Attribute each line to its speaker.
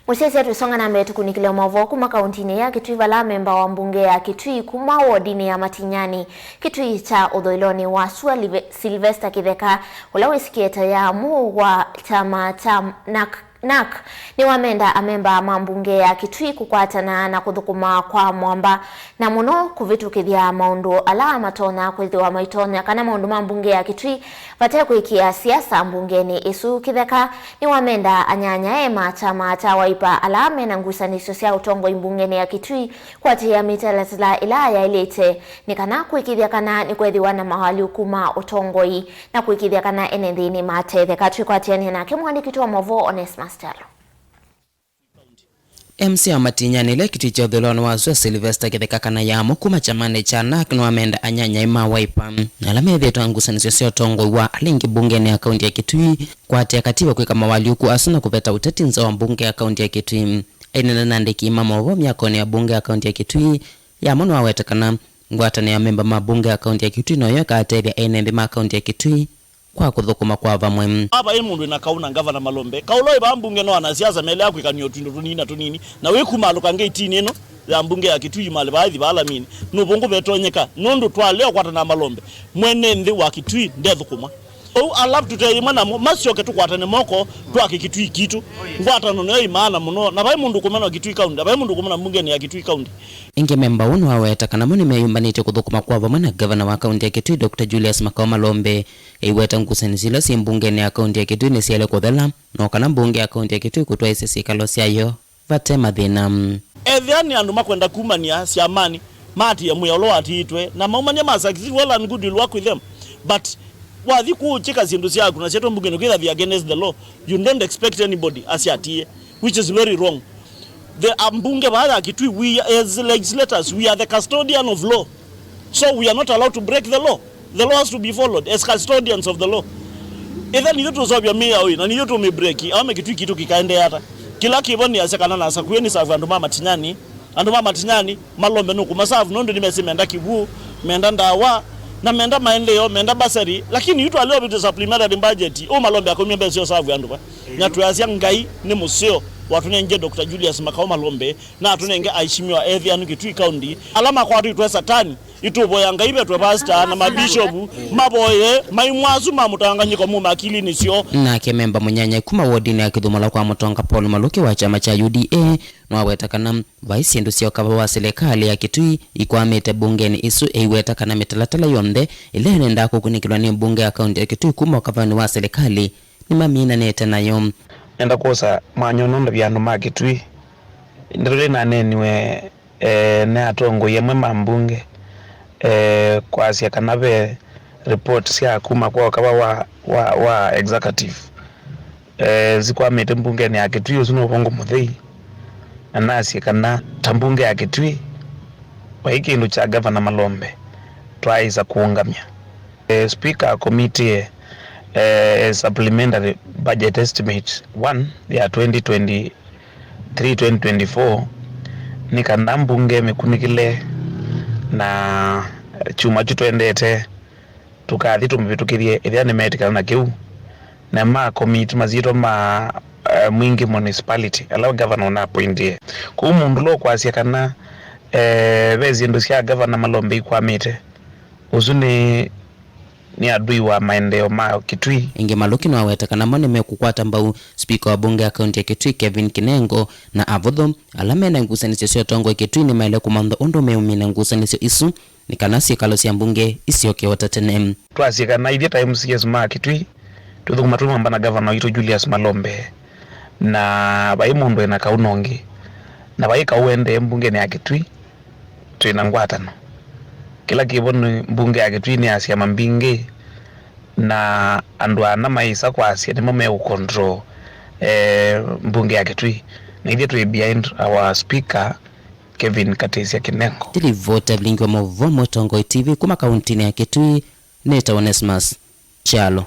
Speaker 1: Musese tusonga na mbele tukunikile mavo kuma kauntini ya Kitui vala memba wa mbunge ya Kitui kuma wodini ya Matinyani Kitui cha udhoiloni wa Sylvester Kitheka ulawisikieta Yaamu wa kyama cha NARC niwamenda amemba mbunge ya Kitui kukwatana na kuthukuma kwa muamba na muno kuvitukithya maundu ala matona kwithiwa maitonya kana maundu mbunge ya Kitui vate kwikia siasa mbungeni isu Kitheka niwamenda anyanyae kyama cha WIPER ala mena NGUSANISYO cia utongoi mbungeni ya Kitui kwatia mitalalata ila yailite nikana kwikithya kana nikwethiwa na mahali kuma utongoi na kwikithya kana ENENTHI ni matiie kwatia nake mwandiki wa Movo Onesmus
Speaker 2: MCA Matinyani Kitui cha udhoiloni wa Sylvester Kitheka kana Yaamu kuma chamane cha NARC niwamenda anyanyae WIPER alamethetwa NGUSANISYO cia utongoi wa alingi bungeni ya kaunti ya Kitui kwatia katiba kwika mawali huku asuna kupeta uteti nza wa mbunge ya kaunti ya Kitui ainena nandiki Movo myakoni ya bunge ya kaunti ya Kitui Yaamu niwawetekana ngwatana ya memba mabunge ya kaunti ya Kitui no yoka ateria ENENTHI ma kaunti ya Kitui kwa kuthukuma kwa vamwe
Speaker 3: aba mundu na kauna ngavana malombe kaulo ba mbunge no ana siasa mele yakwe kanyo tunini na we kumaluka ngeitini eno ya mbunge ya Kitui mali baadhi balamini no bongo betonyeka nondo twale kwatana malombe mwene ndi wa Kitui ndethukuma I love to tell you mana masyoke tukwatane moko twaki Kitui kitu ngwatano no imana muno na bai mundu kumana Kitui kaunti bai mundu kumana mbungeni ya Kitui kaunti
Speaker 2: inge memba uno aweta kana muni mayumbanite kuthukuma kwa vamwe na governor wa kaunti ya Kitui Dr. Julius Makao Malombe eiweta NGUSANISYO si mbungeni ya kaunti ya Kitui nesiele kuthela no kana mbunge ya kaunti ya Kitui kutwa isisi kalosyayo vate mathina
Speaker 3: ethiani andu makwenda kumania siamani mati ya muyolo atitwe na maumania masakisi well and good will work with them but wathi kuchika zindu ciaku na cieto mbungeni kwitha the against the law you don't expect anybody asiatie which is very wrong. The mbunge baada Kitui, we as legislators we are the custodian of law, so we are not allowed to break the law. The law has to be followed as custodians of the law. Either ni yetu zobya mia oi na ni yetu me break ame Kitui kitu kikaende hata kila kiboni asekana na sakweni savu andu Matinyani malombe nuku masavu nondo nimesema enda kibu menda ndawa na menda maendeleo menda basari lakini yutu alio bitu supplementary budget o malombe akombe sio savu andu ba nyatu yasia ngai ni musio watu nenge Dr. Julius Makao Malombe na atunenge aishimiwa ethianu Kitui kaunti alama kwa watu itwe satani itubo yanga ibetwe pastor na mabishopu maboye maimwazu mamutanganyiko mu makili nisyo
Speaker 2: na kememba munyanya kuma wodini ya kithumala kwa mutonga Paul Maluki wa chama cha UDA no awetakana vice ndu sio kaba wa serikali ya Kitui ikwamete bungeni isu eiwetakana mitalatala yonde ile nenda kukunikilwa ni bunge ya kaunti ya Kitui kuma kavani wa serikali ni mamina neta nayo
Speaker 4: enda kosa manyono ndo byandu ma Kitui ndire na neniwe ne atongo yemwe mambunge kwa sia kanabe report sia kuma kwa kaba wa executive zikwa mete mbunge ni Kitui usuno bongo muthei na nasi kana tambunge ya Kitui wa hiki ndo cha governor Malombe twaiza kuungamia speaker committee supplementary budget estimate 1 ya 2023-2024 nikanda mbunge mekunikile na chuma chutwendete tukathi tumbitukithie ithia medical na kiu na ma committee mazito ma mwingi municipality allow governor na appointie ku mundu lo kwasia kana bezi ndo cia governor Malombe ikwamite uzuni ni adui wa maendeleo ma Kitui
Speaker 2: inge Maluki no awetakana mone mekukwata mbau speaker wa bunge ya kaunti ya Kitui Kevin Kinengo na avodho alamena NGUSANISYO cia utongoi Kitui ni maile kumando ondo meumina NGUSANISYO isu ni kanasi kalosi ya mbunge isioke watatene
Speaker 4: twasika na ithia MCAs ma Kitui tuthukuma tumamba na governor ito Julius Malombe na bai mundu ena kaunongi na bai kawende mbunge ni ya Kitui twina ngwatano kila kiboni mbunge ya Kitui ni asia mambinge na andu ana maisa kwa asia ni mame ukontrol mbunge ya Kitui na hivyo tu behind our speaker Kevin Kinengo
Speaker 2: tilivota blingi wa Movo Utongoi TV kuma kauntini ya Kitui neta Onesmus Chalo.